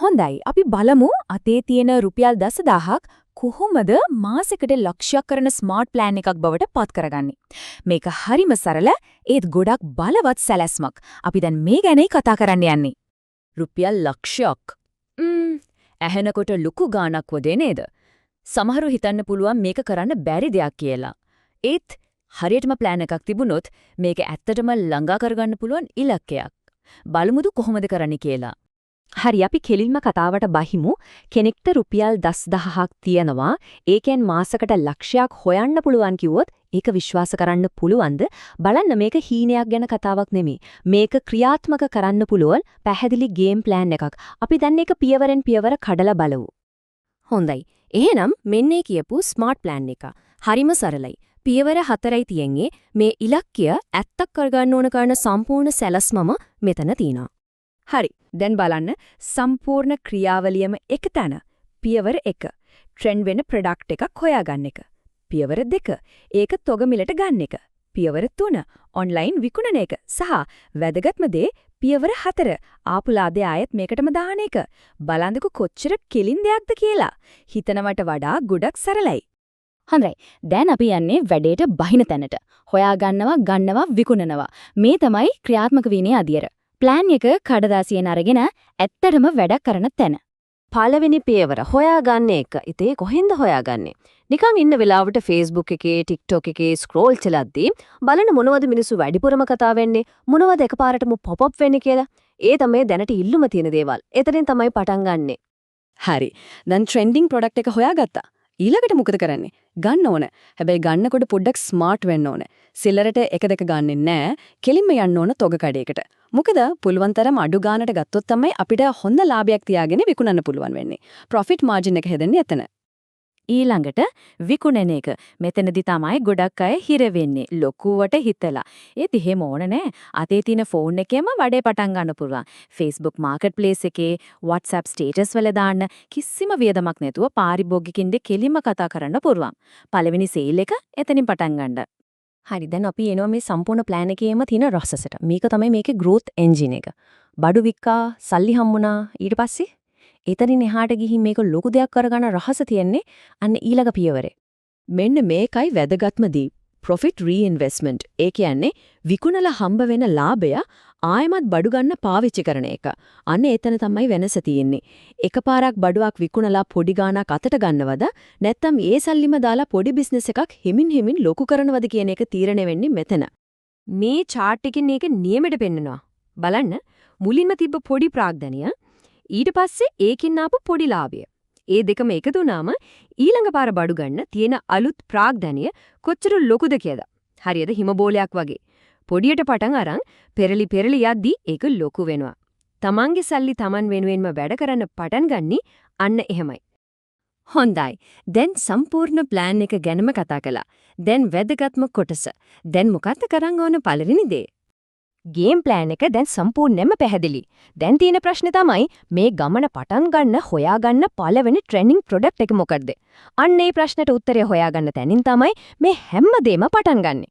හොඳයි අපි බලමු අතේ තියෙන රුපියල් 10000ක් කොහොමද මාසෙකට ලක්ෂයක් කරන ස්මාර්ට් ප්ලෑන් එකක් බවට පත් කරගන්නේ. මේක හරිම සරල ඒත් ගොඩක් බලවත් සැලැස්මක්. අපි දැන් මේ ගැනයි කතා කරන්න යන්නේ. රුපියල් ලක්ෂයක්. ඇහෙනකොට ලুকু ගාණක් වදේ නේද? සමහරව හිතන්න පුළුවන් මේක කරන්න බැරි දෙයක් කියලා. ඒත් හරියටම ප්ලෑන් එකක් තිබුණොත් මේක ඇත්තටම ළඟා කරගන්න පුළුවන් ඉලක්කයක්. බලමුද කොහොමද කරන්නේ කියලා. හරි අපි කෙලින්ම කතාවට බහිමු. කෙනෙක්ට රුපියල් 10000ක් තියනවා. ඒකෙන් මාසකට ලක්ෂයක් හොයන්න පුළුවන් කිව්වොත් ඒක විශ්වාස කරන්න පුළුවන්ද? බලන්න මේක හීනයක් ගැන කතාවක් නෙමෙයි. මේක ක්‍රියාත්මක කරන්න පුළුවන් පැහැදිලි ගේම් ප්ලෑන් එකක්. අපි දැන් ඒක පියවරෙන් පියවර කඩලා බලමු. හොඳයි. එහෙනම් මෙන්න කියපු ස්මාර්ට් ප්ලෑන් එක. හරිම සරලයි. පියවර 4යි තියෙන්නේ. මේ ඉලක්කය ඇත්තක් කරගන්න ඕන කරන සම්පූර්ණ සැලැස්මම මෙතන තියෙනවා. හරි. දැන් බලන්න සම්පූර්ණ ක්‍රියාවලියම එක තැන. පියවර 1. ට්‍රෙන්ඩ් වෙන ප්‍රොඩක්ට් එකක් හොයාගන්න එක. පියවර 2. ඒක තොග මිලට ගන්න එක. පියවර 3. ඔන්ලයින් විකුණන එක. සහ වැදගත්ම දේ පියවර 4. ආපුලාදේ ආයෙත් මේකටම දාන එක. බලන්නකො කොච්චර කෙලින් දෙයක්ද කියලා. හිතනවට වඩා ගොඩක් සරලයි. හොඳයි. දැන් අපි යන්නේ වැඩේට බහින තැනට. හොයාගන්නවා, ගන්නවා, විකුණනවා. මේ තමයි ක්‍රියාත්මක වීමේ අදියර. ප්ලෑන් එක කඩදාසියෙන් අරගෙන ඇත්තටම වැඩක් කරන තැන. පළවෙනි පියවර හොයාගන්න එක. ඉතින් කොහෙන්ද හොයාගන්නේ? නිකන් ඉන්න වෙලාවට Facebook එකේ TikTok එකේ ස්ක්‍රෝල් චලද්දී බලන මොනවද මිනිස්සු වැඩිපුරම කතා වෙන්නේ? මොනවද එකපාරටම pop up වෙන්නේ කියලා? ඒ තමයි දැනට ඉල්ලුම තියෙන දේවල්. එතනින් තමයි පටන් ගන්නෙ. හරි. දැන් ට්‍රෙන්ඩින් ප්‍රොඩක්ට් එක හොයාගත්තා. ඊළඟට මොකද කරන්නේ? ගන්න ඕන. හැබැයි ගන්නකොට පොඩ්ඩක් ස්මාර්ට් වෙන්න ඕන. සිල්ලරට එක දෙක ගන්නෙ නෑ. කෙලින්ම යන්න ඕන තොග කඩේකට. මොකද පුළුවන් තරම් අඩු ගානට ගත්තොත් තමයි අපිට හොඳ ලාභයක් තියාගෙන විකුණන්න පුළුවන් වෙන්නේ. ප්‍රොෆිට් මාජින් එක හැදෙන්නේ එතන. ඊළඟට විකුණන එක. මෙතනදි තමයි ගොඩක් අය හිර වෙන්නේ. ලොකුවට හිතලා. ඒත් එහෙම ඕන නෑ. අතේ තියෙන ෆෝන් එකේම වැඩේ පටන් ගන්න පුළුවන්. Facebook Marketplace එකේ WhatsApp status වල දාන්න කිසිම වියදමක් නැතුව පාරිභෝගිකින්ද කෙලින්ම කතා කරන්න පුළුවන්. පළවෙනි සේල් එක එතනින් පටන් ගන්න. හරි දැන් අපි එනවා මේ සම්පූර්ණ ප්ලෑන් එකේම තියෙන රසසට. මේක තමයි මේකේ growth engine එක. බඩු වික්කා, සල්ලි හම්බුණා. ඊට පස්සේ එතනින් එහාට ගිහින් මේක ලොකු දෙයක් කරගන්න රහස තියෙන්නේ අන්න ඊළඟ පියවරේ. මෙන්න මේකයි වැදගත්ම දේ. profit reinvestment. ඒ කියන්නේ විකුණලා හම්බ වෙන ලාභය ආයමත් බඩු ගන්න පාවිච්චි කරන එක. අන්න එතන තමයි වෙනස තියෙන්නේ. එකපාරක් බඩුවක් විකුණලා පොඩි ගාණක් අතට ගන්නවද නැත්නම් ඒ සල්ලිම දාලා පොඩි බිස්නස් එකක් හිමින් ලොකු කරනවද කියන එක තීරණය වෙන්නේ මෙතන. මේ chart එකෙන් මේක නියමෙට පෙන්නනවා. බලන්න මුලින්ම තිබ්බ පොඩි ප්‍රාග්ධනිය ඊට පස්සේ ඒකින් ආපු පොඩි ලාභය. ඒ දෙකම එකතු වුණාම ඊළඟ පාර බඩු ගන්න තියෙන අලුත් ප්‍රාග්ධනිය කොච්චර ලොකුද කියලා. හරියට හිම බෝලයක් වගේ. පොඩියට පටන් අරන් පෙරලි යද්දී ඒක ලොකු වෙනවා. තමන්ගේ සල්ලි තමන් වෙනුවෙන්ම වැඩ කරන්න පටන් ගන්නි අන්න එහෙමයි. හොඳයි. දැන් සම්පූර්ණ ප්ලෑන් එක ගැනම කතා කළා. දැන් වැදගත්ම කොටස. දැන් මොකක්ද කරන් ඕන පළවෙනි දේ? ගේම් ප්ලෑන් එක දැන් සම්පූර්ණයෙන්ම පැහැදිලි. දැන් තියෙන ප්‍රශ්නේ තමයි මේ ගමන පටන් ගන්න හොයාගන්න පළවෙනි ට්‍රෙන්ඩින් ප්‍රොඩක්ට් එක මොකක්ද? අන්න ඒ ප්‍රශ්නට උත්තරය හොයාගන්න තැනින් තමයි මේ හැමදේම පටන් ගන්නෙ.